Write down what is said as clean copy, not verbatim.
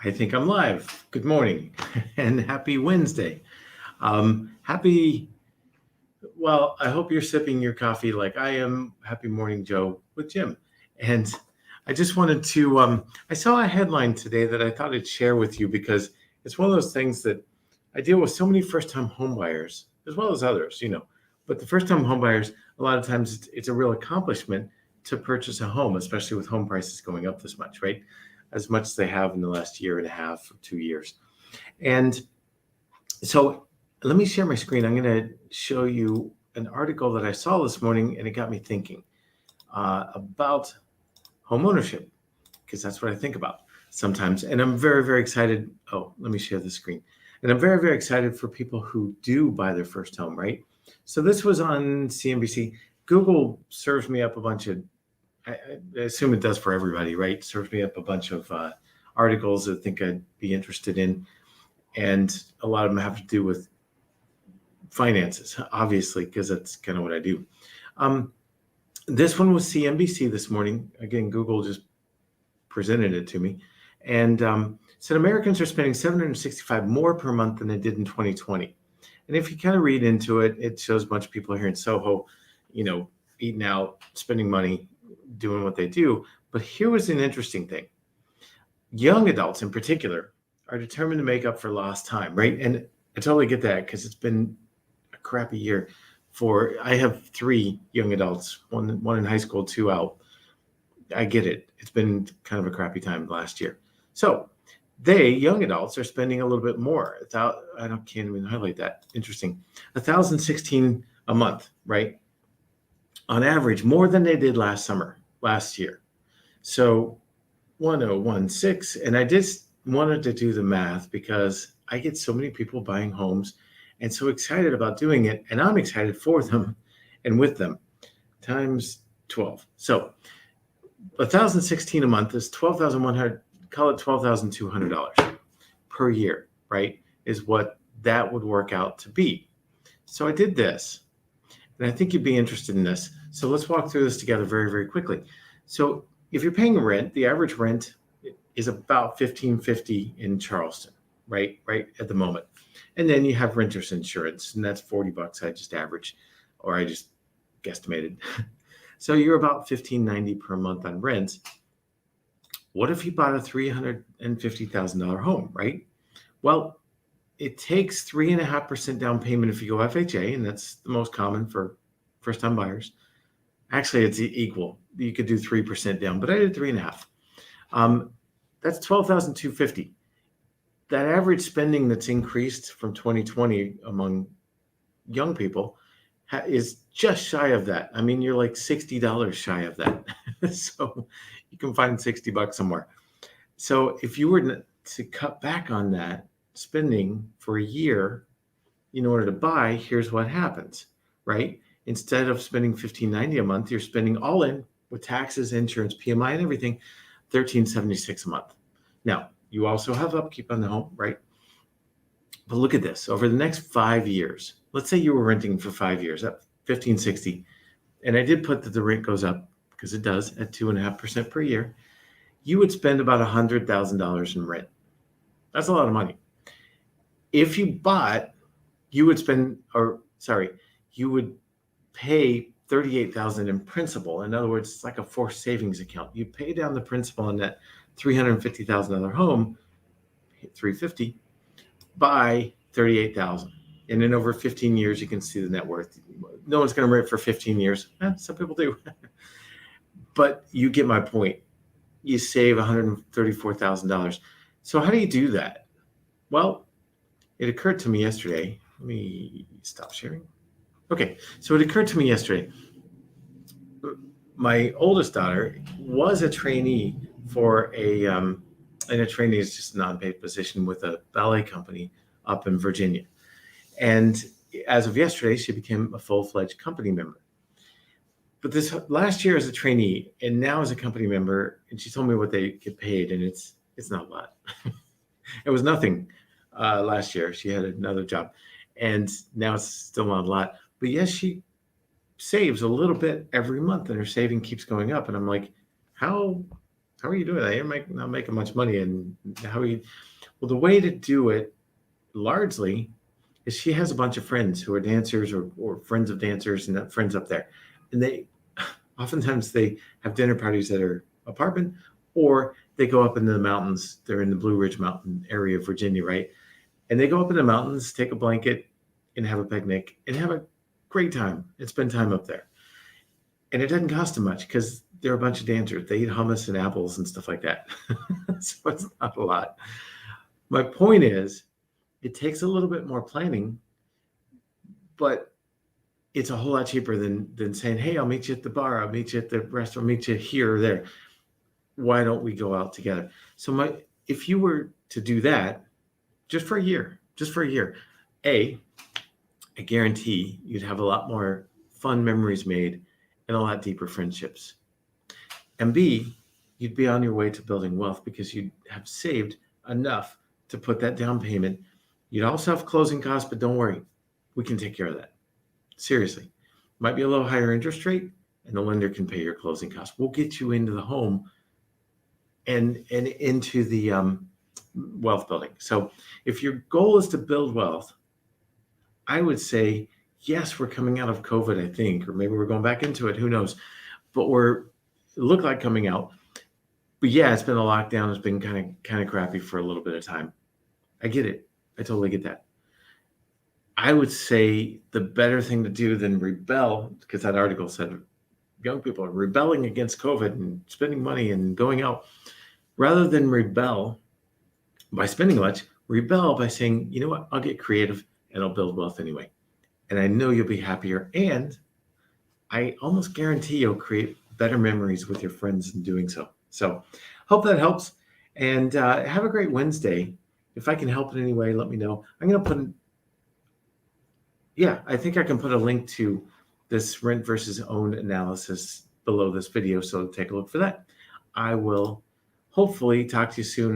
I think I'm live. Good morning and happy Wednesday. Happy, well, I hope you're sipping your coffee like I am. Happy morning, Joe, with Jim. And I just wanted to, I saw a headline today that I thought I'd share with you because it's one of those things that I deal with so many first time homebuyers as well as others, But the first time homebuyers, a lot of times it's a real accomplishment to purchase a home, especially with home prices going up this much, right? As much as they have in the last year and a half or 2 years. And so let me share my screen. I'm going to show you an article that I saw this morning, and it got me thinking about home ownership, because that's what I think about sometimes. And I'm very, very excited. Oh, let me share the screen. And I'm very, very excited for people who do buy their first home, right? So this was on CNBC. Google serves me up a bunch of, I assume it does for everybody, right? Serves me up a bunch of articles that I think I'd be interested in. And a lot of them have to do with finances, obviously, because that's kind of what I do. This one was CNBC this morning. Again, Google just presented it to me. And said Americans are spending $765 more per month than they did in 2020. And if you kind of read into it, it shows a bunch of people here in Soho, eating out, spending money, doing what they do. But here was an interesting thing. Young adults in particular are determined to make up for lost time, right? And I totally get that because it's been a crappy year I have 3 young adults, one in high school, 2 out. I get it. It's been kind of a crappy time last year. So young adults, are spending a little bit more. I can't even highlight that. Interesting. 1,016 a month, right? On average, more than they did last year. So 1016. And I just wanted to do the math because I get so many people buying homes and so excited about doing it. And I'm excited for them and with them times 12. So 1,016 a month is 12,100, call it $12,200 per year, right? Is what that would work out to be. So I did this, and I think you'd be interested in this. So let's walk through this together very, very quickly. So if you're paying rent, the average rent is about $1,550 in Charleston, right at the moment. And then you have renter's insurance, and that's $40 I just averaged, or I just guesstimated. So you're about $1,590 per month on rent. What if you bought a $350,000 home, right? Well, it takes 3.5% down payment if you go FHA, and that's the most common for first-time buyers. Actually, it's equal. You could do 3% down, but I did 3.5. That's $12,250. That average spending that's increased from 2020 among young people is just shy of that. I mean, you're like $60 shy of that. So you can find $60 somewhere. So if you were to cut back on that spending for a year in order to buy, here's what happens, right? Instead of spending $1,590 a month, you're spending all in with taxes, insurance, PMI, and everything, $1,376 a month. Now, you also have upkeep on the home, right? But look at this. Over the next 5 years, let's say you were renting for 5 years at $1,560, and I did put that the rent goes up because it does at 2.5% per year. You would spend about $100,000 in rent. That's a lot of money. If you bought, you would pay $38,000 in principal. In other words, it's like a forced savings account. You pay down the principal on that $350,000 home, $350,000, by $38,000. And then over 15 years, you can see the net worth. No one's going to rent for 15 years. Some people do. But you get my point. You save $134,000. So how do you do that? Well, it occurred to me yesterday. Let me stop sharing. Okay, so it occurred to me yesterday. My oldest daughter was a trainee for and a trainee is just a non-paid position with a ballet company up in Virginia. And as of yesterday, she became a full-fledged company member. But this last year as a trainee and now as a company member, and she told me what they get paid, and it's not a lot. It was nothing last year. She had another job, and now it's still not a lot. But yes, she saves a little bit every month, and her saving keeps going up. And I'm like, how How are you doing? You're not making much money. And how are you? Well, the way to do it largely is she has a bunch of friends who are dancers or friends of dancers and friends up there. And they oftentimes they have dinner parties at her apartment or they go up into the mountains. They're in the Blue Ridge Mountain area of Virginia, right? And they go up in the mountains, take a blanket and have a picnic and have a great time and spend time up there. And it doesn't cost them much because they're a bunch of dancers. They eat hummus and apples and stuff like that. So it's not a lot. My point is, it takes a little bit more planning, but it's a whole lot cheaper than saying, "Hey, I'll meet you at the bar. I'll meet you at the restaurant. I'll meet you here or there. Why don't we go out together?" So if you were to do that just for a year, A, I guarantee you'd have a lot more fun memories made and a lot deeper friendships. And B, you'd be on your way to building wealth because you'd have saved enough to put that down payment. You'd also have closing costs, but don't worry, we can take care of that. Seriously, might be a little higher interest rate, and the lender can pay your closing costs. We'll get you into the home and into the wealth building. So if your goal is to build wealth, I would say, yes, we're coming out of COVID, I think, or maybe we're going back into it, who knows, but it look like coming out. But yeah, it's been a lockdown. It's been kind of crappy for a little bit of time. I get it. I totally get that. I would say the better thing to do than rebel, because that article said young people are rebelling against COVID and spending money and going out. Rather than rebel by spending much, rebel by saying, you know what, I'll get creative and I'll build wealth anyway. And I know you'll be happier. And I almost guarantee you'll create better memories with your friends in doing so. So hope that helps. And have a great Wednesday. If I can help in any way, let me know. I'm going to I think I can put a link to this rent versus own analysis below this video. So take a look for that. I will hopefully talk to you soon.